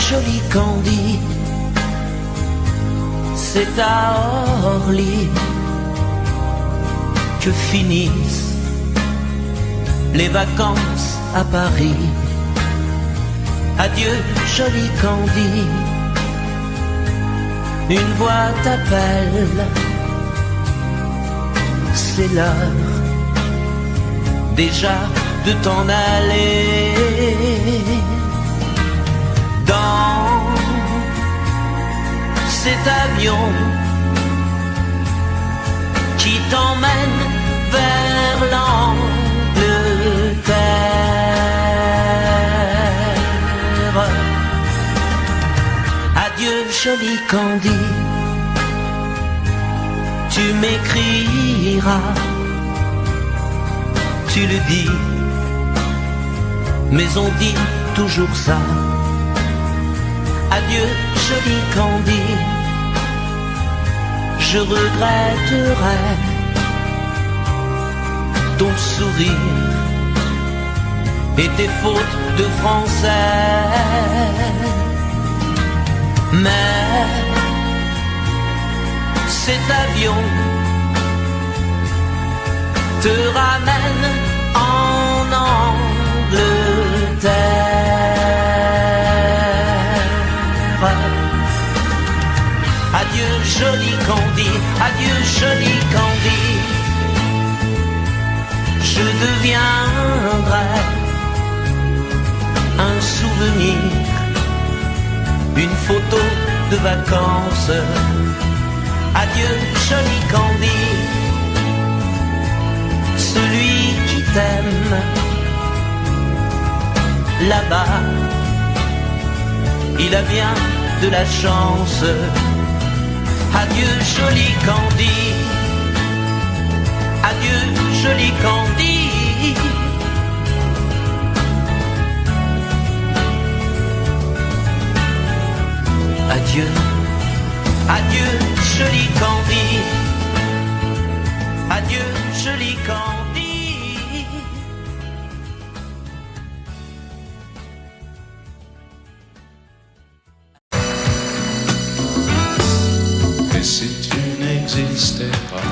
joli Candy, c'est à Orly que finissent les vacances à Paris. Adieu joli Candy, une voix t'appelle, c'est l'heure déjà de t'en aller. Dans cet avion qui t'emmène vers l'Angleterre. Adieu joli Candy, tu m'écriras, tu le dis, mais on dit toujours ça. Adieu joli Candy, je regretterai ton sourire et tes fautes de français. Mais cet avion te ramène en Angleterre. Adieu joli Candy, adieu joli Candy, je deviendrai un souvenir, une photo de vacances. Adieu joli Candy, celui qui t'aime là-bas, il a bien de la chance. Adieu joli Candy, adieu joli Candy. Adieu, adieu joli Candy, adieu joli Candy. Et si tu n'existais pas,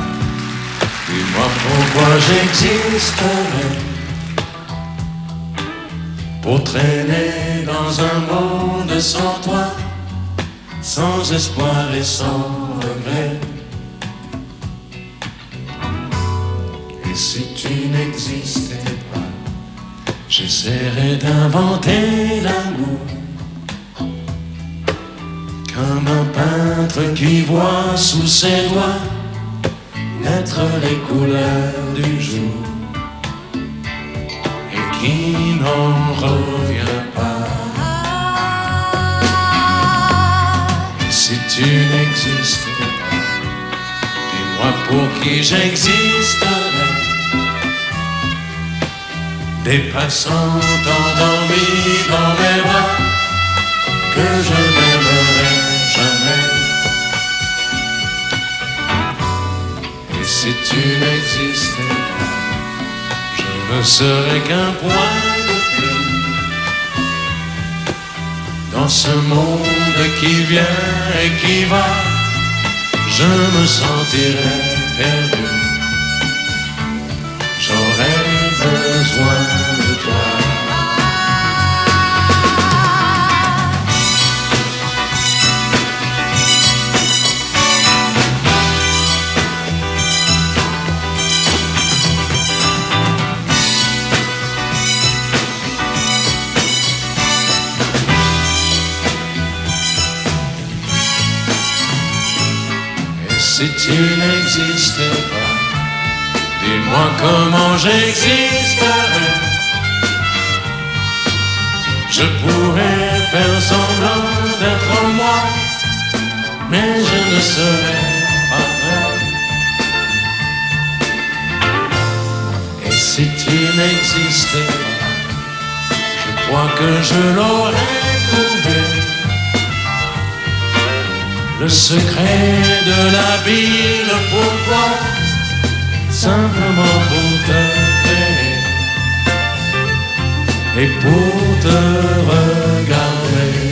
dis-moi pourquoi j'existerais. Pour traîner dans un monde sans toi, sans espoir et sans regret. Et si tu n'existais pas, j'essaierais d'inventer l'amour, comme un peintre qui voit sous ses doigts naître les couleurs du jour et qui n'en revient pas. Et si tu n'existais pas, dis-moi pour qui j'existerais. Des passants endormis dans mes bras que je n'aimerais jamais. Et si tu n'existais pas, je ne serais qu'un point de plus dans ce monde qui vient et qui va. Je me sentirais perdu, j'aurais besoin de toi. Si tu n'existais pas, dis-moi comment j'existerais. Je pourrais faire semblant d'être moi, mais je ne serais pas vrai. Et si tu n'existais pas, je crois que je l'aurais trouvé. Le secret de la vie, le pourquoi, simplement pour te créer et pour te regarder.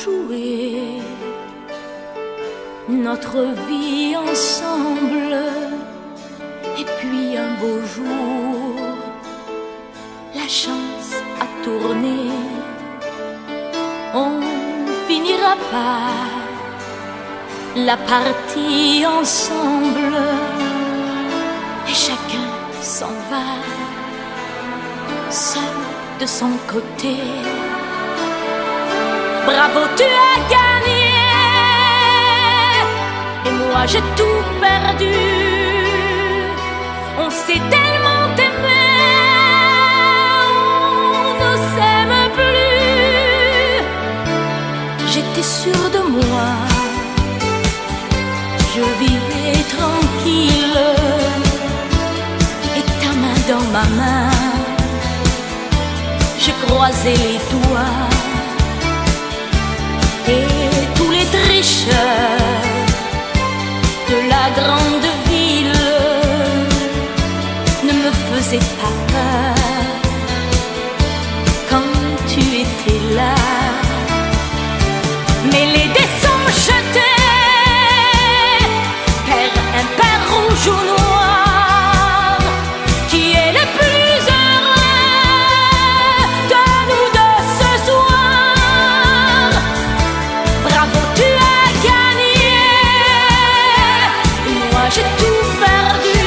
joué notre vie ensemble. Et puis un beau jour, la chance a tourné. On finira par la partie ensemble. Et chacun s'en va, seul de son côté. Bravo, tu as gagné. Et moi j'ai tout perdu. On s'est tellement aimé, on ne s'aime plus. J'étais sûre de moi, je vivais tranquille. Et ta main dans ma main, je croisais les doigts. Et tous les tricheurs de la grande ville ne me faisaient pas peur quand tu étais là. Mais les dés sont jetés, père impair, rouge ou noir. Qui est le plus heureux de nous deux ce soir? Bravo, tu as gagné. Moi j'ai tout perdu.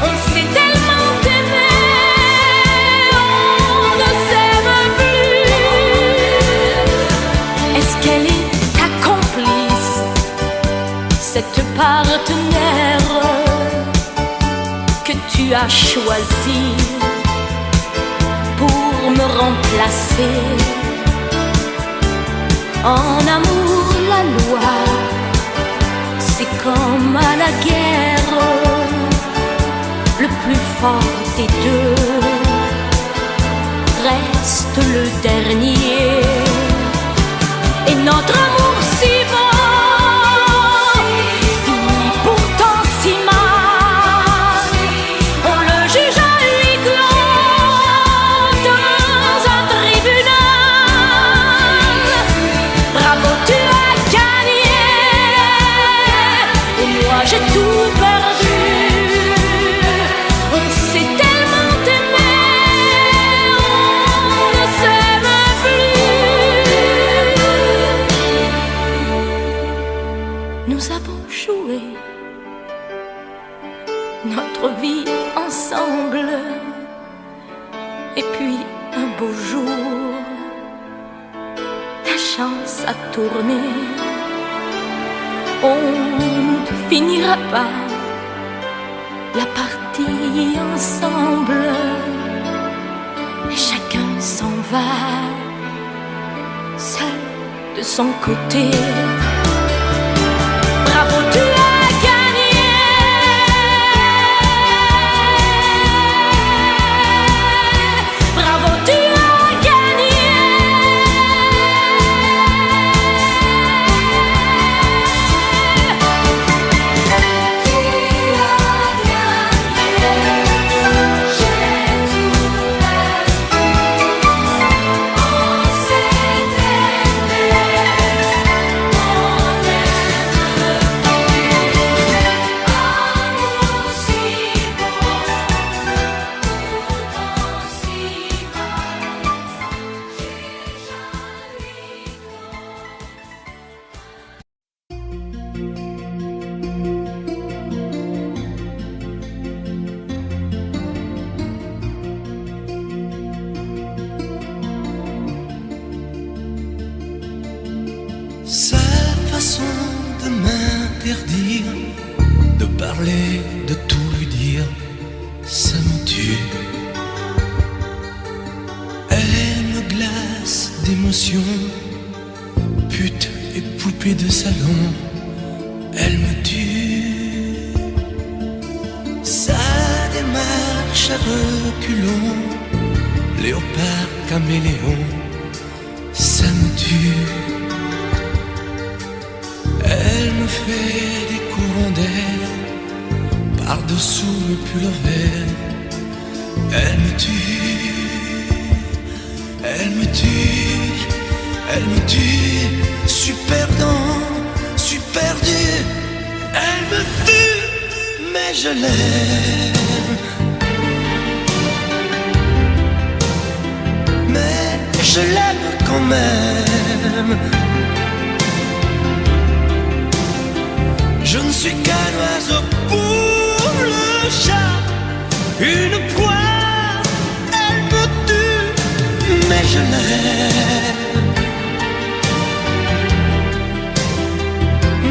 On s'est tellement aimé, on ne s'aime plus. Est-ce qu'elle est ta complice, cette partenaire que tu as choisi pour me remplacer? En amour, la loi, c'est comme à la guerre, le plus fort des deux reste le dernier. Et notre amour si beau finit pourtant si mal. On le juge à huis clos dans un tribunal. Bravo, tu as gagné. Et moi j'ai tout perdu. On s'est tellement aimé, on ne s'aime plus. Nous avons joué notre vie ensemble. Et puis un beau jour, la chance a tourné. On ne finira pas la partie ensemble. Et chacun s'en va, seul de son côté. Bravo, tu as gagné. Bravo, tu as gagné. Sa façon de m'interdire de parler, de tout lui dire, ça me tue. Elle me glace d'émotion, pute et poupée de salon, elle me tue. Sa démarche à reculons, léopard caméléon, ça me tue. Elle me fait des courants d'air par-dessous le pull vert. Elle me tue, elle me tue, Elle me tue, suis perdant, suis perdu. Elle me tue, mais je l'aime. Mais je l'aime quand même. Je ne suis qu'un oiseau pour le chat, une proie, elle me tue, mais je l'aime.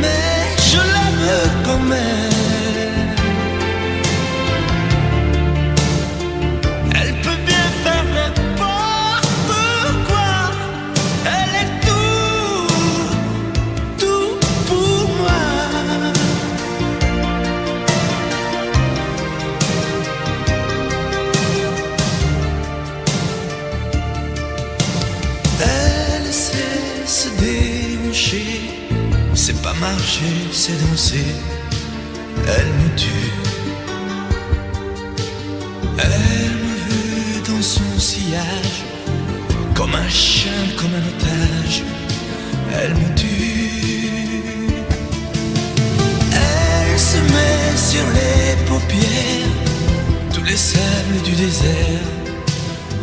Mais je l'aime quand même. Elle peut bien faire n'importe quoi, elle est tout pour moi. Elle sait se déhancher, c'est pas marcher, c'est danser. Elle me tue. Elle me veut dans son sillage, comme un chien, comme un otage. Elle me tue. Elle se met sur les paupières tous les sables du désert.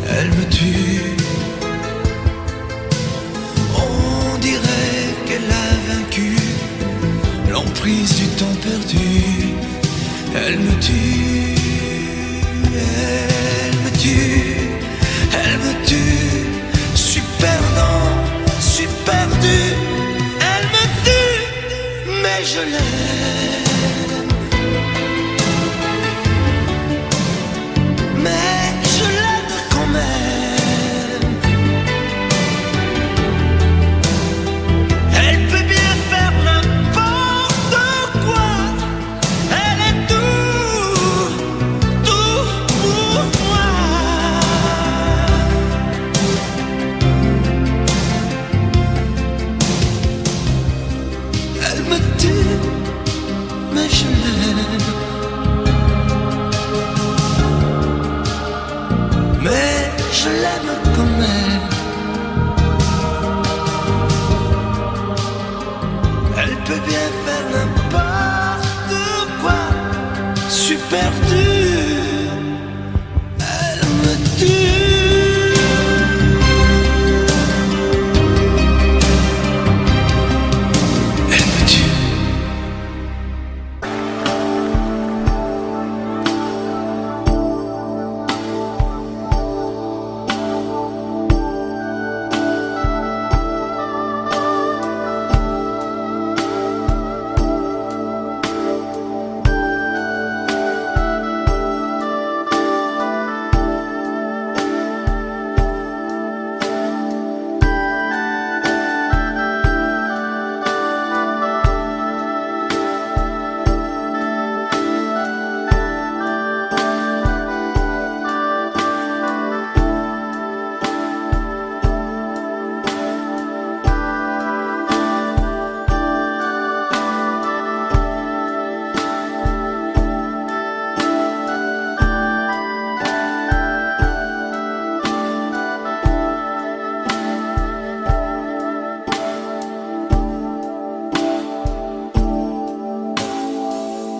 Elle me tue. On dirait qu'elle a vaincu l'emprise du temps perdu. Elle me tue, elle me tue, elle me tue. Suis perdant, suis perdu. Elle me tue, mais je l'aime. Mais je l'aime quand même. Elle peut bien faire n'importe quoi. Elle est tout pour moi. Elle me tue, mais je l'aime. Mais je l'aime quand même. Elle peut bien faire n'importe quoi. Suis perdu. Elle me tue. Elle me tue.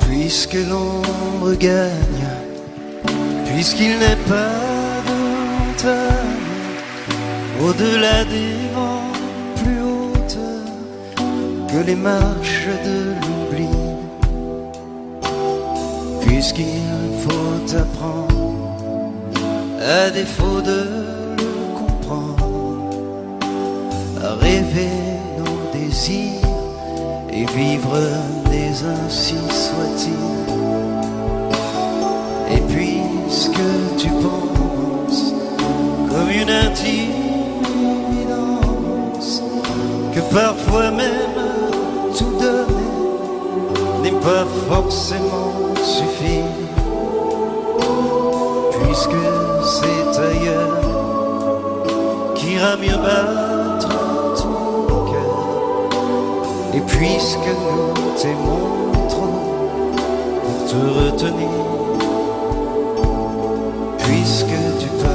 Puisque l'ombre gagne, puisqu'il n'est pas de montagne au-delà des vents plus hautes que les marches de l'oubli, puisqu'il faut apprendre, à défaut de le comprendre, à rêver nos désirs et vivre des ainsi soit-il. Et puisque tu penses comme une intime évidence que parfois même tout donner n'est pas forcément suffire, puisque c'est ailleurs qu'ira mieux battre ton cœur, et puisque nous t'aimons trop pour te retenir, puisque tu pars,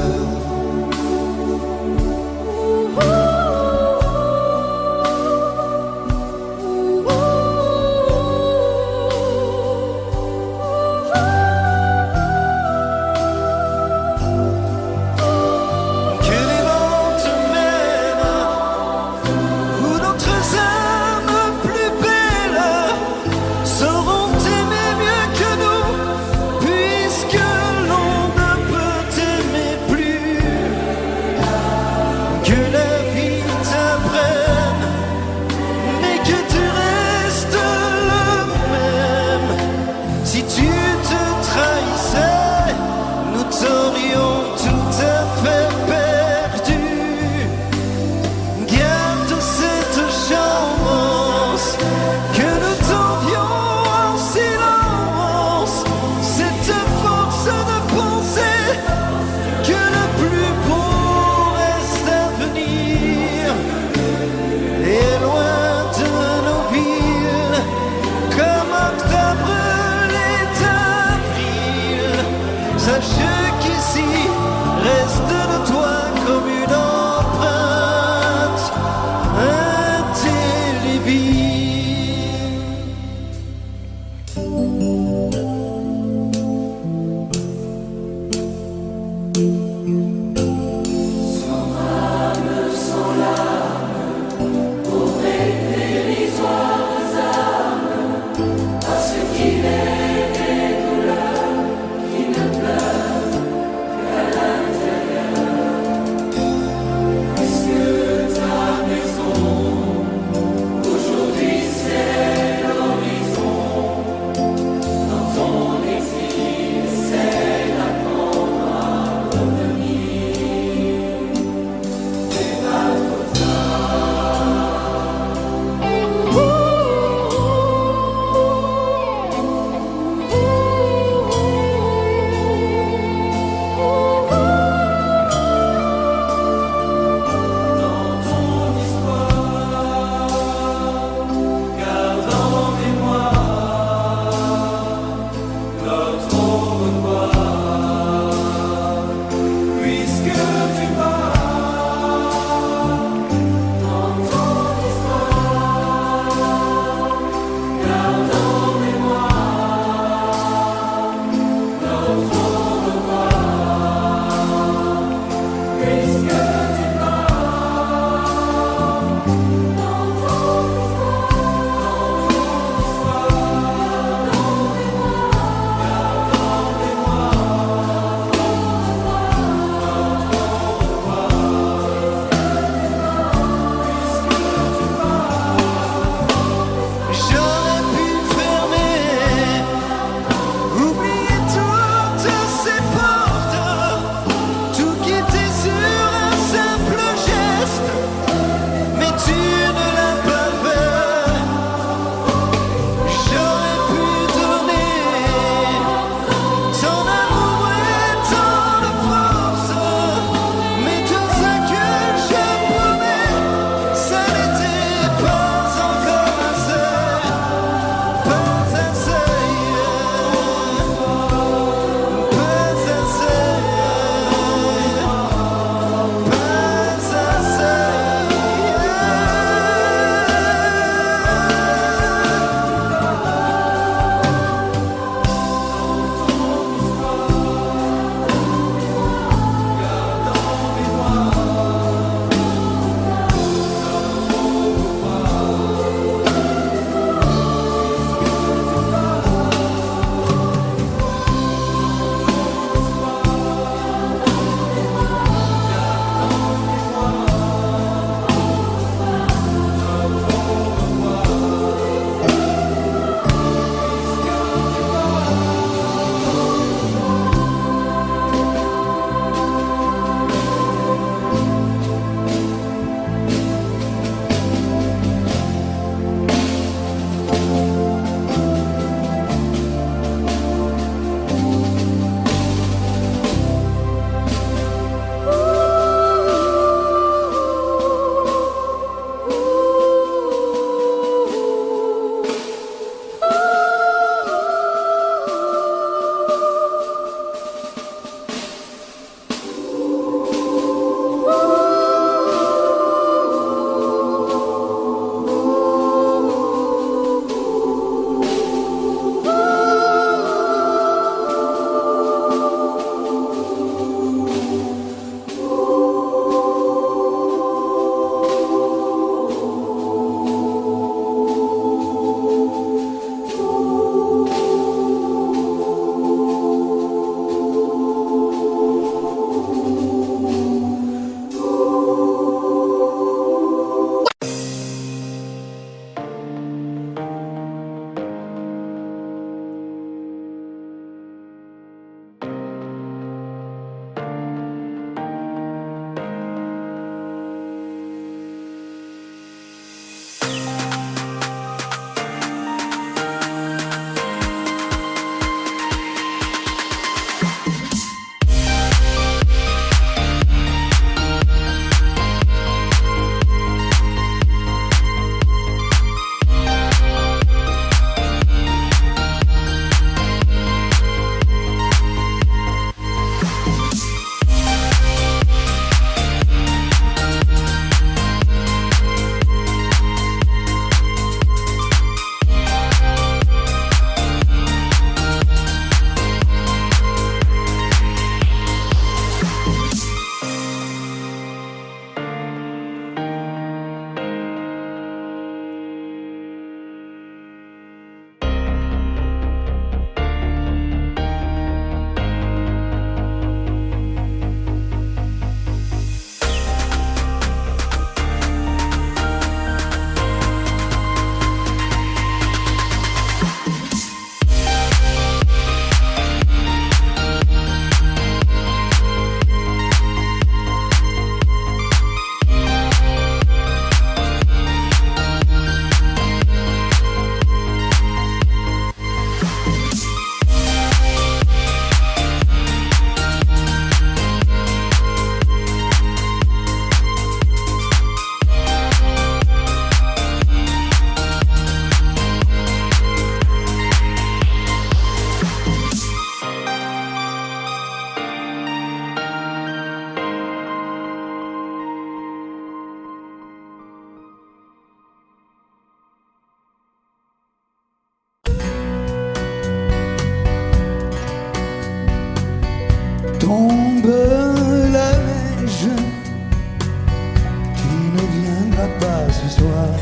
ce soir.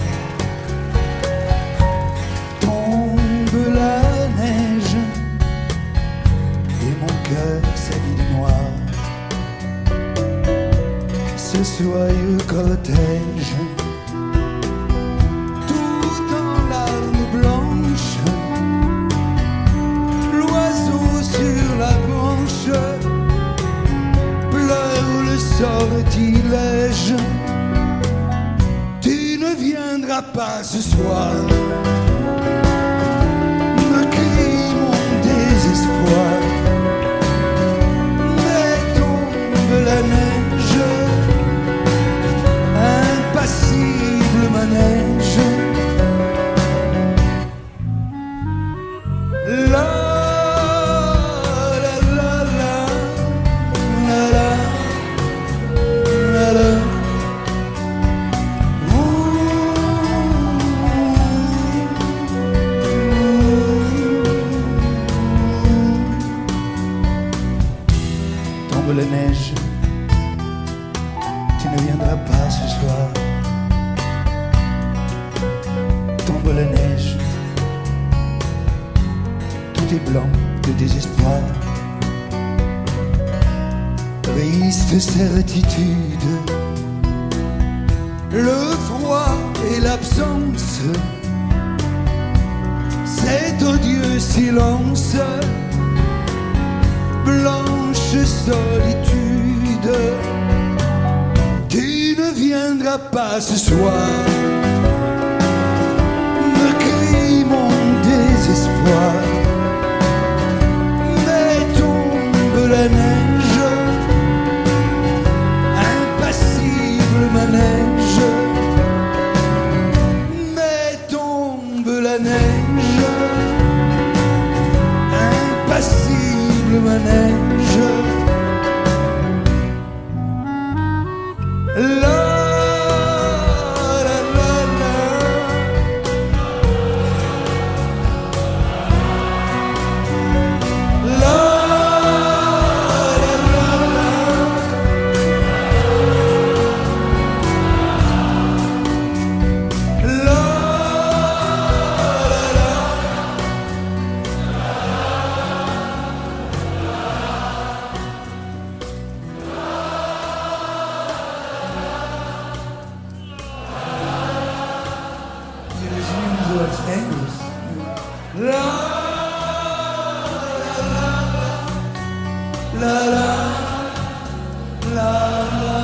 Tombe la neige et mon cœur s'habille de noir. Ce soyeux cortège, tout en larmes blanches, l'oiseau sur la branche pleure le sortilège. Tu ne viendras pas ce soir, me crie mon désespoir. Mais tombe la neige, impassible manège. La la la la la la la la. Tombe la neige, tu ne viendras pas ce soir. Tombe la neige, tout est blanc de désespoir. Triste certitude, le froid et l'absence, cet odieux silence, blanche solitude. Tu ne viendras pas ce soir, me crie mon désespoir. Mais tombe la neige, impassible manège. Mais tombe la neige, impassible manège. La la la la. La la la la. La la la. La la la la la.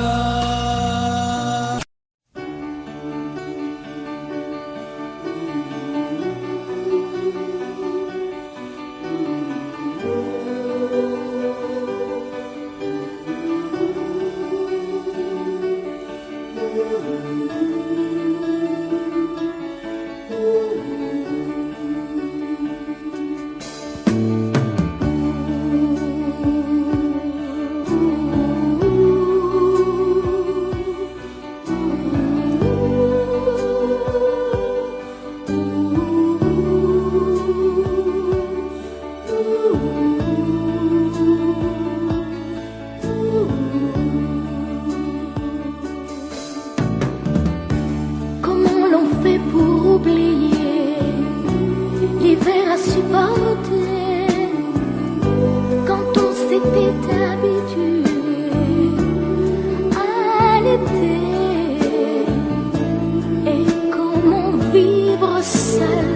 Comment l'on fait pour oublier l'hiver à supporter quand on s'était habitué à l'été? Et comment vivre seul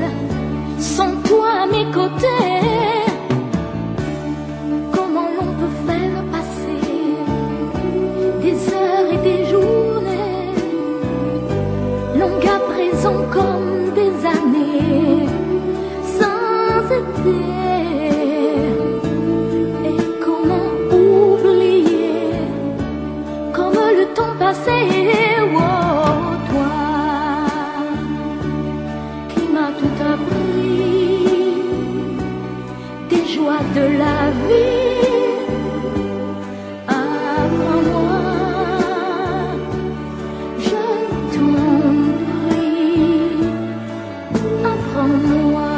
sans toi à mes côtés? Comment l'on peut faire passer des heures et des journées longues à présent comme des années sans été? Et comment oublier comme le temps passé? Oh, toi qui m'as tout appris, des joies de la vie, apprends-moi, je t'en prie, apprends-moi.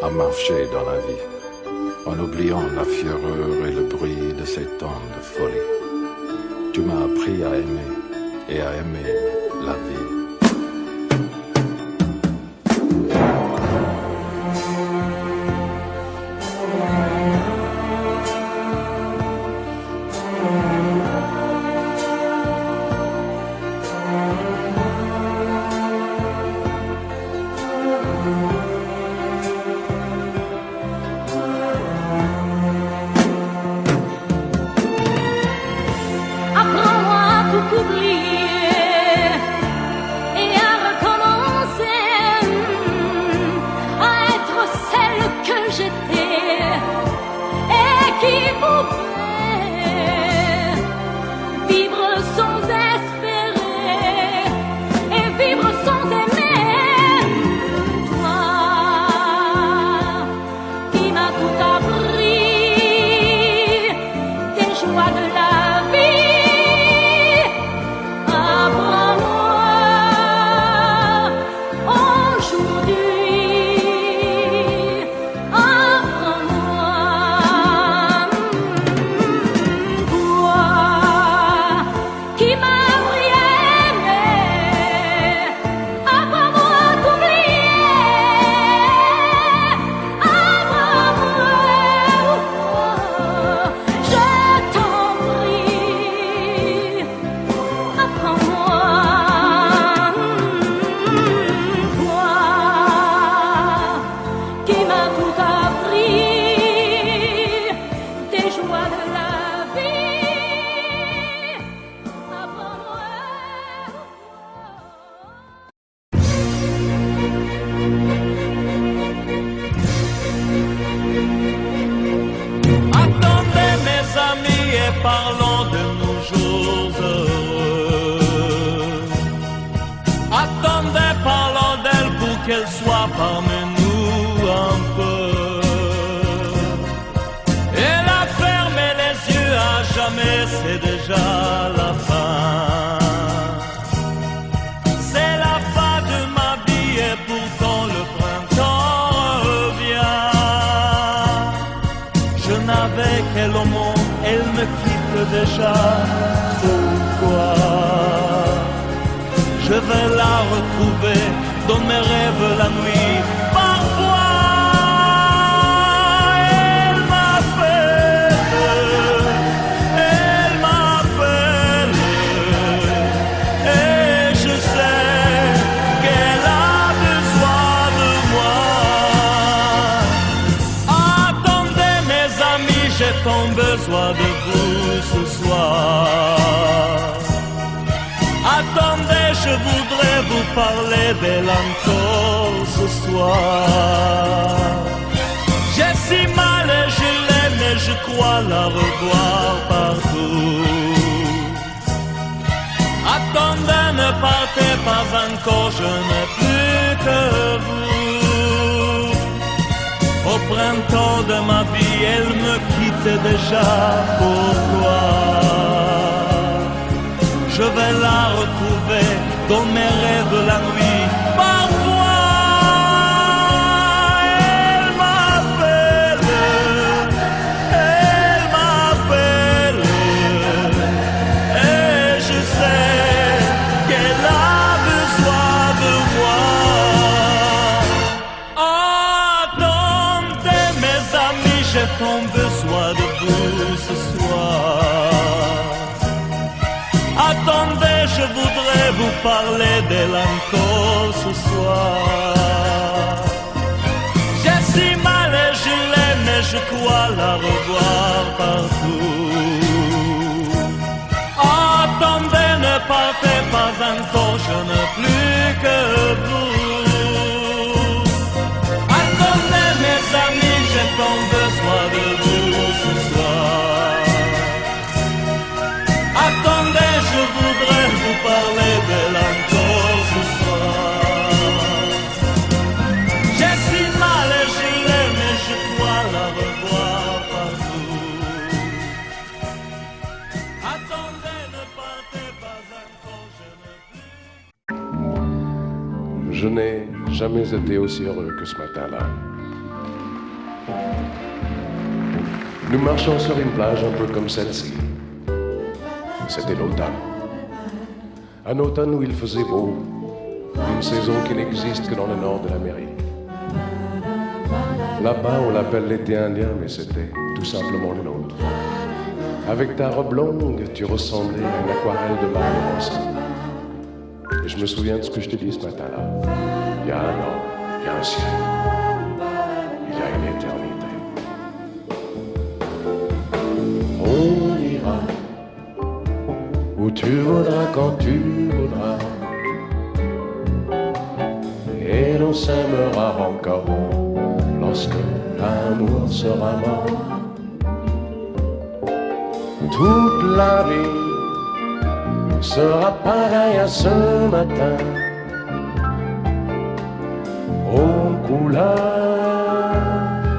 à marcher dans la vie, en oubliant la fureur et le bruit de ces temps de folie. Tu m'as appris à aimer et à aimer la vie. Apprends-moi à tout oublier et à recommencer, à être celle que j'étais et qui pouvait vivre sans espérer et vivre sans aimer. Toi qui m'as tout appris, tes joies de la vie. Apprends-moi aujourd'hui, apprends-moi, toi qui m'as appris à aimer, apprends-moi à t'oublier, apprends-moi, je t'en prie. Apprends-moi, toi qui m'as tout appris, des joies de la vie. Apprends-moi. Attendez mes amis et parlons de nos jours heureux. Attendez, parlons d'elle pour qu'elle soit parmi nous un peu. Elle a fermé les yeux à jamais, c'est déjà la fin. C'est la fin de ma vie et pourtant le printemps revient. Je n'avais qu'elle au monde, elle me quitte déjà. Pourquoi? Je vais la retrouver dans mes rêves la nuit. Parfois, elle m'appelle, et je sais qu'elle a besoin de moi. Attendez mes amis, j'ai tant besoin de vous ce soir. Attendez, je voudrais vous parler d'elle encore ce soir. J'ai si mal et je l'aime et je crois la revoir partout. Attendez, ne partez pas encore, je n'ai plus que vous. Au printemps de ma vie, elle me quitte déjà. Pourquoi? Je vais la retrouver dans mes rêves la nuit. Parfois, elle m'appelle, et je sais qu'elle a besoin de moi. Attendez mes amis, j'ai tant besoin de vous ce soir. Attendez, je voudrais vous parler d'elle encore ce soir. J'ai si mal et je l'aime et je crois la revoir partout. Attendez, ne partez pas encore, je n'ai plus que vous. Attendez mes amis, j'ai tant besoin de vous ce soir. Attendez, je voudrais vous parler d'elle encore ce soir. J'ai si mal et je l'aime et je crois la revoir partout. Attendez, ne partez pas encore, je n'ai plus. Je n'ai jamais été aussi heureux que ce matin-là. Nous marchions sur une plage un peu comme celle-ci. C'était l'automne. Un automne où il faisait beau, une saison qui n'existe que dans le nord de l'Amérique. Là-bas, on l'appelle l'été indien, mais c'était tout simplement le nôtre. Avec ta robe longue, tu ressemblais à une aquarelle de Barbarossa. Et je me souviens de ce que je t'ai dit ce matin-là. Il y a un an, il y a un ciel, il y a une éternité. On ira où tu voudras, quand tu voudras, et l'on s'aimera encore lorsque l'amour sera mort. Toute la vie sera pareille à ce matin, aux couleurs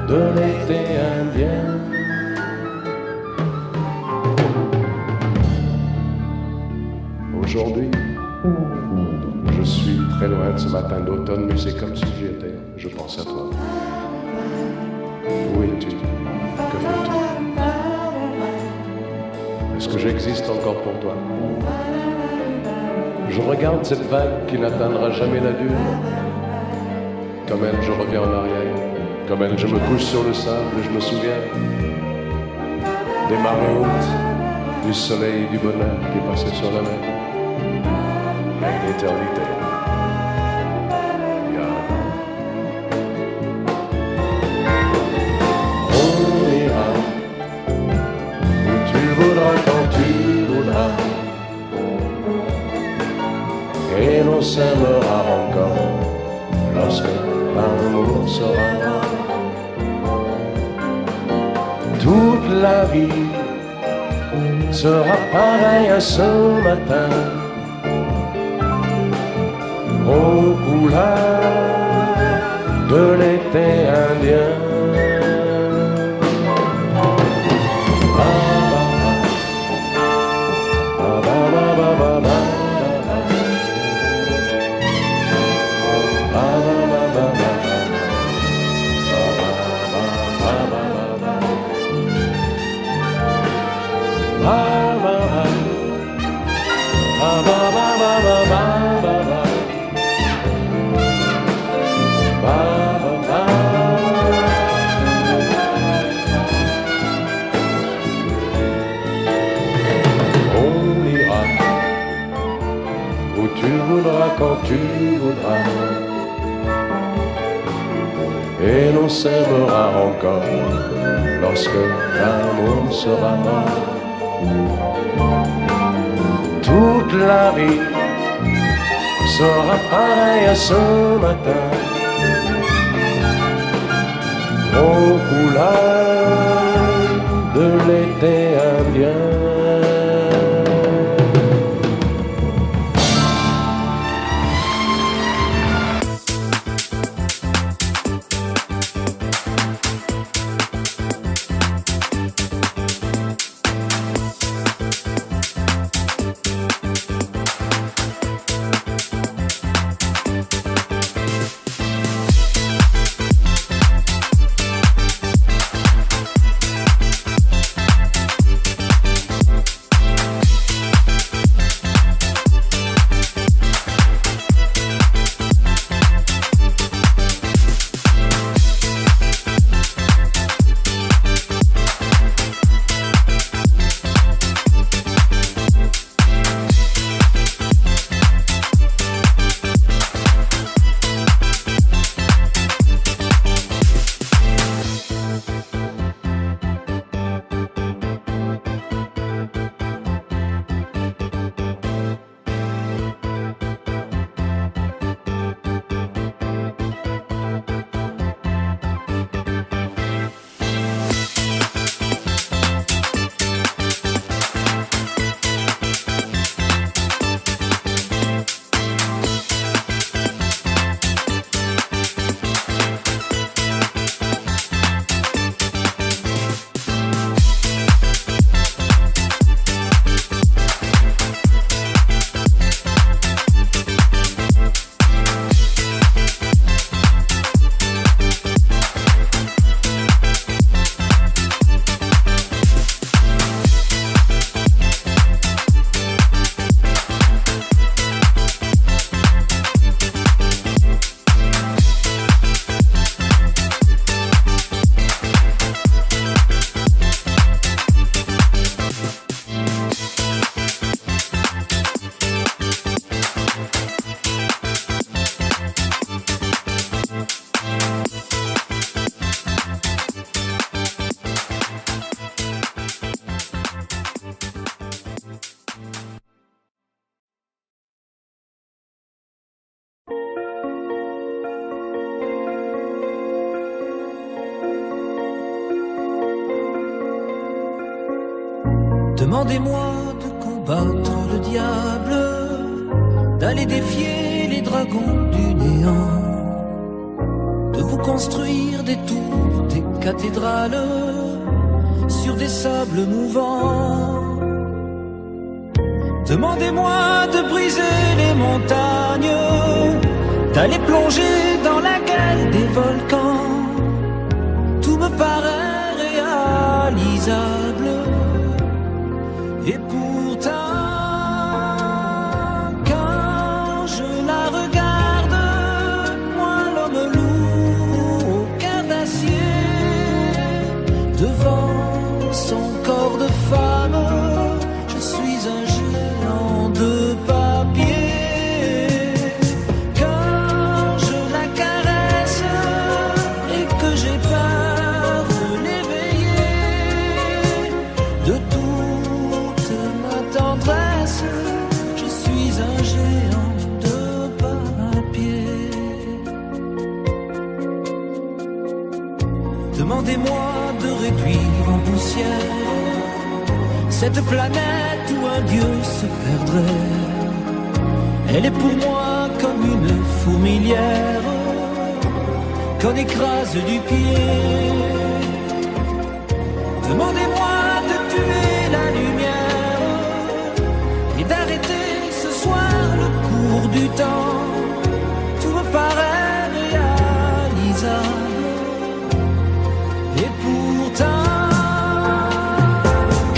de l'été indien. Aujourd'hui, je suis très loin de ce matin d'automne, mais c'est comme si j'y étais. Je pense à toi. Où es-tu? Que fais-tu? Est-ce que j'existe encore pour toi? Je regarde cette vague qui n'atteindra jamais la dune. Comme elle, je reviens en arrière. Comme elle, je me couche sur le sable et je me souviens des marées hautes, du soleil et du bonheur qui passaient sur la mer. Il y a une éternité. Il y a un an. On ira où tu voudras, quand tu voudras, et l'on s'aimera encore lorsque l'amour sera mort. Toute la vie sera pareille à ce matin, aux couleurs de l'été indien. Quand tu voudras, et l'on s'aimera encore lorsque l'amour sera mort. Toute la vie sera pareille à ce matin, aux couleurs de l'été indien. Demandez-moi de combattre le diable, d'aller défier les dragons du néant, de vous construire des tours, des cathédrales sur des sables mouvants. Demandez-moi de briser les montagnes, d'aller plonger dans la gueule des volcans. Tout me paraît réalisable. Et pourtant, quand je la regarde, moi l'homme lourd au cœur d'acier, devant son corps de femme, je suis un géant de papier. Quand je la caresse et que j'ai peur de l'éveiller, de toute ma tendresse, je suis un géant de papier. Demandez-moi de réduire en poussière cette planète où un dieu se perdrait. Elle est pour moi comme une fourmilière qu'on écrase du pied. Demandez-moi de tuer la lumière et d'arrêter ce soir le cours du temps. Tout me paraît réalisable. Et pourtant,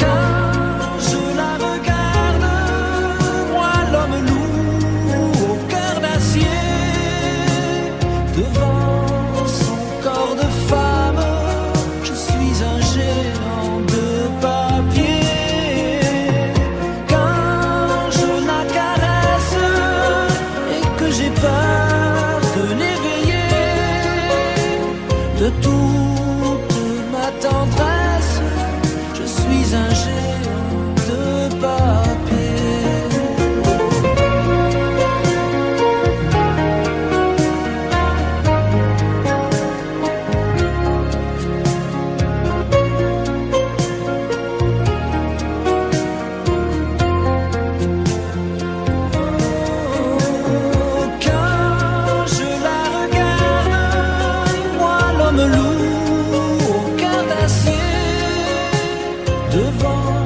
quand je la regarde, moi l'homme lourd au cœur d'acier, devant son corps de femme, je suis un géant de papier. Quand je la caresse et que j'ai peur de l'éveiller, de toute ma tendresse, je suis un géant de papier. Quand je la regarde, moi l'homme lourd au cœur d'acier, devant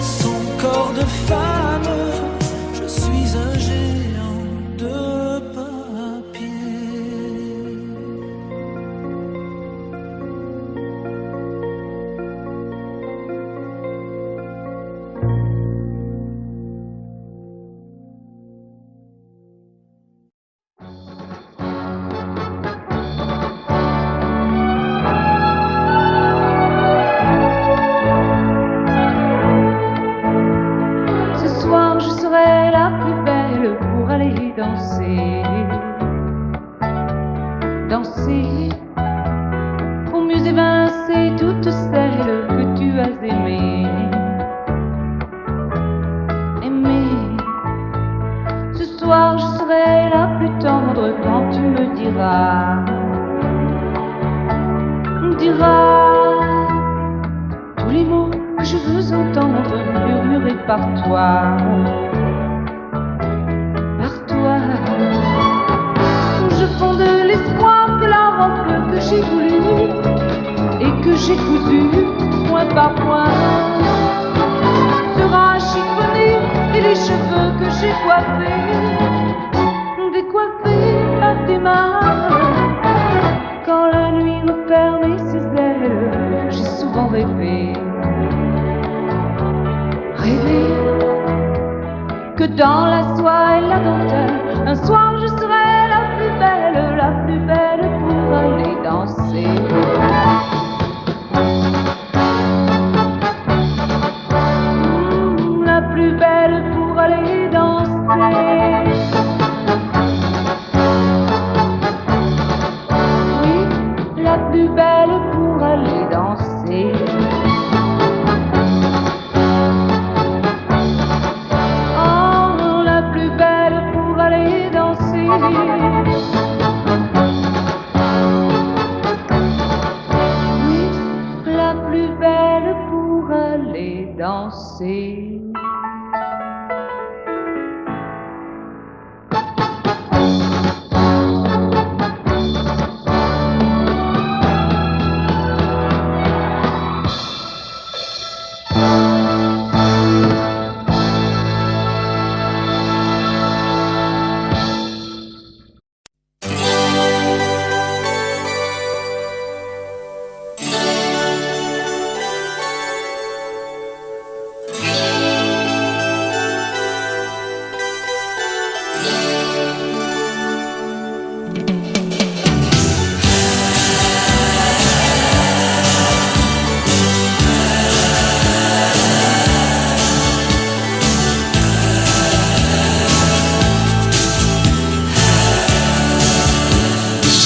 son corps de femme, je suis un géant de papier. Ce soir je serai la plus belle pour aller danser. Danser pour mieux évincer toutes celles que tu as aimées. Aimer. Ce soir je serai la plus tendre quand tu me diras tous les mots que je veux entendre murmurés par toi. Je fonde l'espoir que la robe que j'ai voulue et que j'ai cousue point par point sera chiffonnée, et les cheveux que j'ai coiffés décoiffés par tes mains. Quand la nuit me permet ses ailes, j'ai souvent rêvé que dans la soie et la dentelle, un soir je serai la plus belle pour aller danser. La plus belle pour aller danser. Oui, la plus belle pour aller danser. Oh, la plus belle pour aller danser. danser.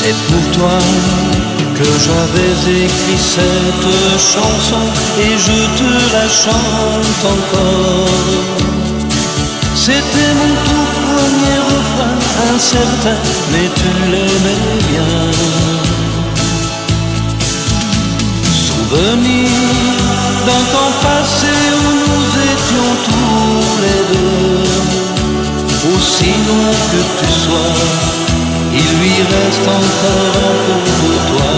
C'est pour toi que j'avais écrit cette chanson et je te la chante encore. C'était mon tout premier refrain, incertain, mais tu l'aimais bien. Souvenir d'un temps passé où nous étions tous les deux. Aussi loin que tu sois, il lui reste encore un peu de toi.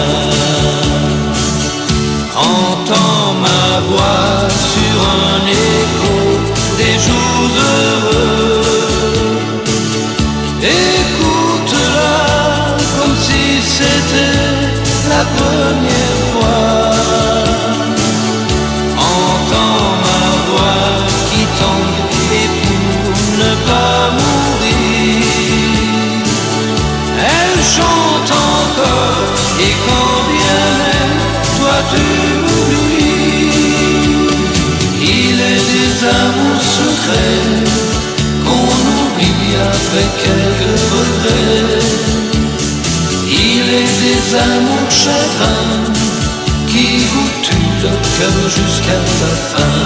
Entends ma voix sur un écho des jours heureux. Écoute-la comme si c'était la première fois. Entends ma voix qui tangue et pour ne pas mourir, elle chante encore, et quand bien même toi tu m'oublies. Il est des amours secrets qu'on oublie après quelques regrets. Il est des amours chagrins qui vous tuent le cœur jusqu'à la fin.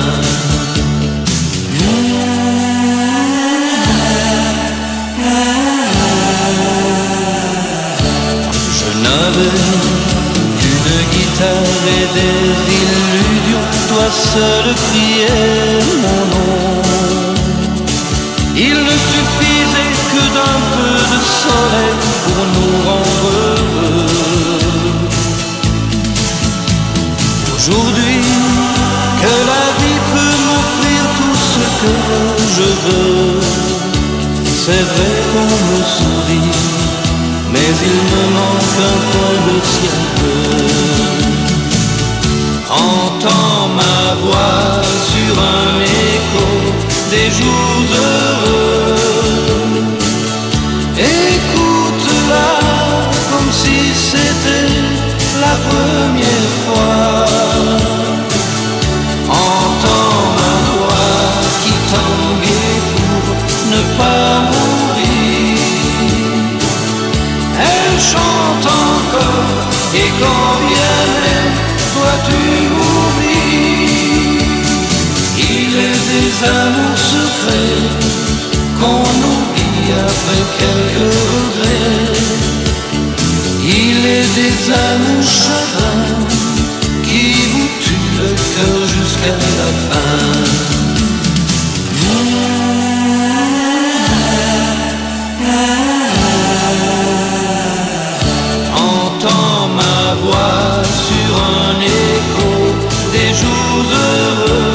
Une guitare et des illusions, toi seul criais mon nom. Il ne suffisait que d'un peu de soleil pour nous rendre heureux. Aujourd'hui, que la vie peut m'offrir tout ce que je veux, c'est vrai qu'on me sourit, mais il me manque un coin de ciel bleu. Entends ma voix sur un écho des jours heureux. Écoute-la comme si c'était la première fois. Entends ma voix qui tangue pour ne pas mourir. Elle chante encore, et quand bien même toi tu m'oublies. Il est des amours secrets qu'on oublie après quelques regrets. Il est des amours chagrins qui vous tuent le cœur jusqu'à la fin. Entends ma voix sur un écho des jours heureux.